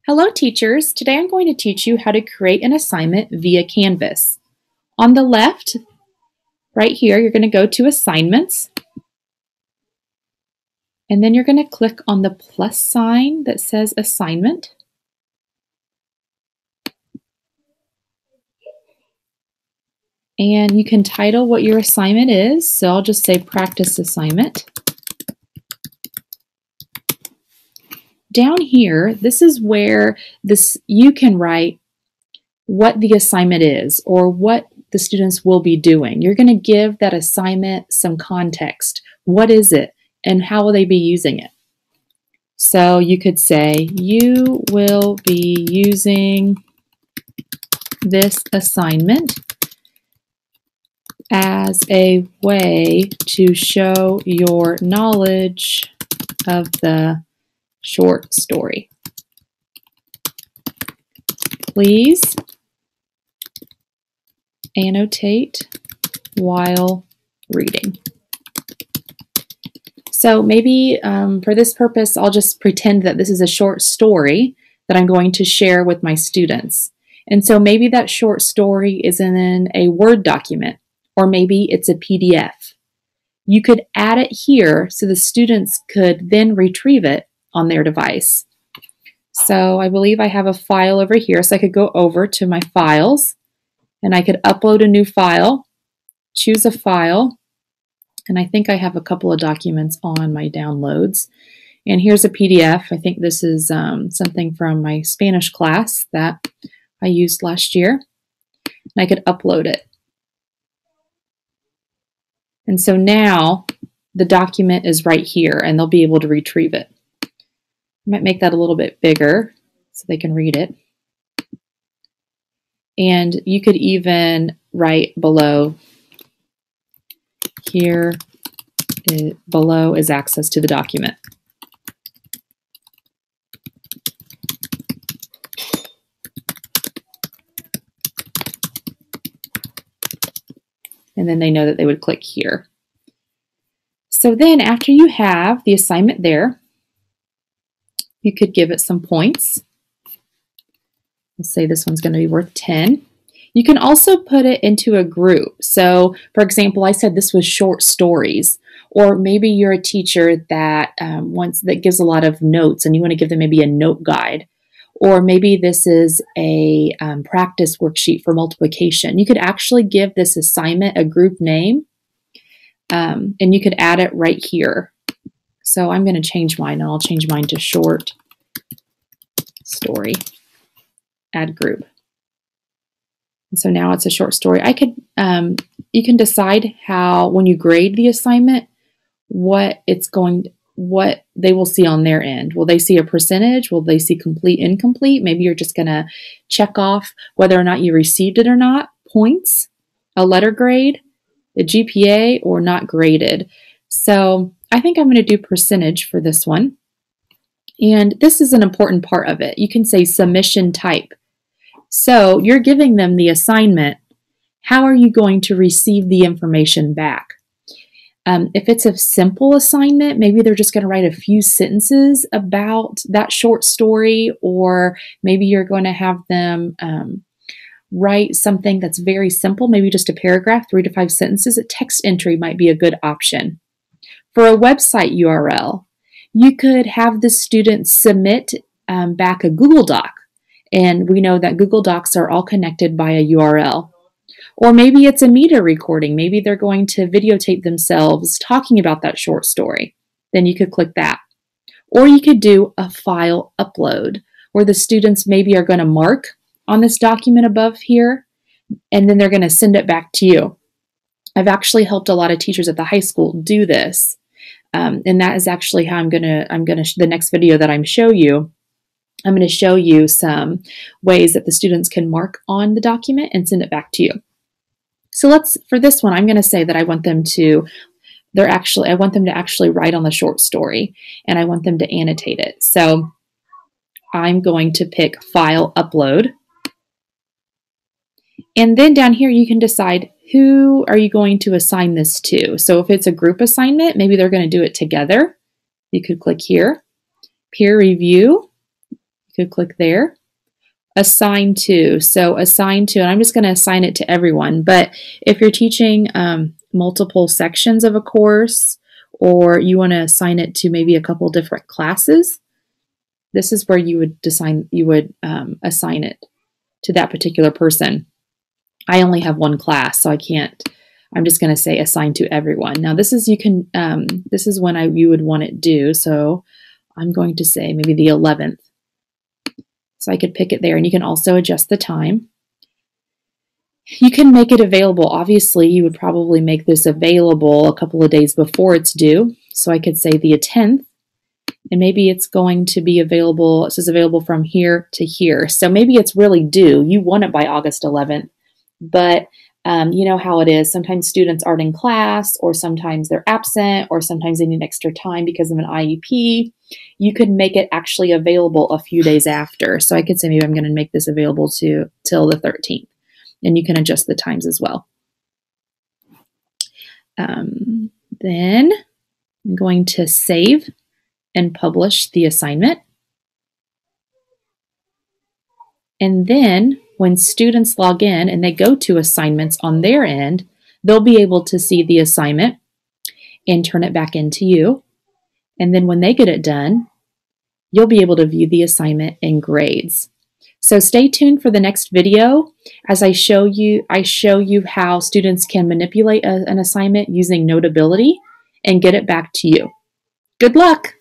Hello teachers, today I'm going to teach you how to create an assignment via Canvas. On the left, right here, you're going to go to Assignments, and then you're going to click on the plus sign that says Assignment. And you can title what your assignment is, so I'll just say Practice Assignment. Down here, this is where you can write what the assignment is or what the students will be doing. You're going to give that assignment some context. What is it and how will they be using it? So you could say, you will be using this assignment as a way to show your knowledge of the short story. Please annotate while reading. So maybe for this purpose, I'll just pretend that this is a short story that I'm going to share with my students. And so maybe that short story is in a Word document, or maybe it's a PDF. You could add it here so the students could then retrieve it on their device. So I believe I have a file over here, so I could go over to my files and I could upload a new file, choose a file, and I think I have a couple of documents on my downloads. And here's a PDF. I think this is something from my Spanish class that I used last year. And I could upload it. And so now the document is right here and they'll be able to retrieve it. I might make that a little bit bigger so they can read it. And you could even write below, here below is access to the document. And then they know that they would click here. So then after you have the assignment there, you could give it some points. Let's say this one's going to be worth 10. You can also put it into a group. So for example, I said this was short stories, or maybe you're a teacher that that gives a lot of notes and you want to give them maybe a note guide. Or maybe this is a practice worksheet for multiplication. You could actually give this assignment a group name, and you could add it right here. So I'm going to change mine, and I'll change mine to short story. Add group. And so now it's a short story. You can decide how, when you grade the assignment, what they will see on their end. Will they see a percentage? Will they see complete, incomplete? Maybe you're just going to check off whether or not you received it or not, points, a letter grade, a GPA, or not graded. So I think I'm going to do percentage for this one. And this is an important part of it. You can say submission type. So you're giving them the assignment. How are you going to receive the information back? If it's a simple assignment, maybe they're just going to write a few sentences about that short story, or maybe you're going to have them write something that's very simple, maybe just a paragraph, 3 to 5 sentences. A text entry might be a good option. For a website URL, you could have the student submit back a Google Doc, and we know that Google Docs are all connected by a URL. Or maybe it's a media recording. Maybe they're going to videotape themselves talking about that short story. Then you could click that. Or you could do a file upload, where the students maybe are going to mark on this document above here, and then they're going to send it back to you. I've actually helped a lot of teachers at the high school do this. And that is actually how the next video that I'm show you, I'm going to show you some ways that the students can mark on the document and send it back to you. So for this one, I'm going to say that I want them to actually write on the short story, and I want them to annotate it. So I'm going to pick File Upload. And then down here, you can decide who are you going to assign this to. So if it's a group assignment, maybe they're going to do it together. You could click here. Peer review. You You could click there. Assign to. So assign to, and I'm just going to assign it to everyone. But if you're teaching multiple sections of a course, or you want to assign it to maybe a couple different classes, this is where you would assign it to that particular person. I only have one class, so I can't. I'm just going to say assign to everyone. Now this is this is when you would want it due. So I'm going to say maybe the 11th. So I could pick it there, and you can also adjust the time. You can make it available. Obviously, you would probably make this available a couple of days before it's due. So I could say the 10th, and maybe it's going to be available. It says available from here to here. So maybe it's really due. You want it by August 11th, but you know how it is. Sometimes students aren't in class, or sometimes they're absent, or sometimes they need extra time because of an IEP. You could make it actually available a few days after. So I could say maybe I'm going to make this available till the 13th, and you can adjust the times as well. Then I'm going to save and publish the assignment. And then when students log in and they go to assignments on their end, they'll be able to see the assignment and turn it back into you. And then when they get it done, you'll be able to view the assignment and grades. So stay tuned for the next video as I show you how students can manipulate an assignment using Notability and get it back to you. Good luck!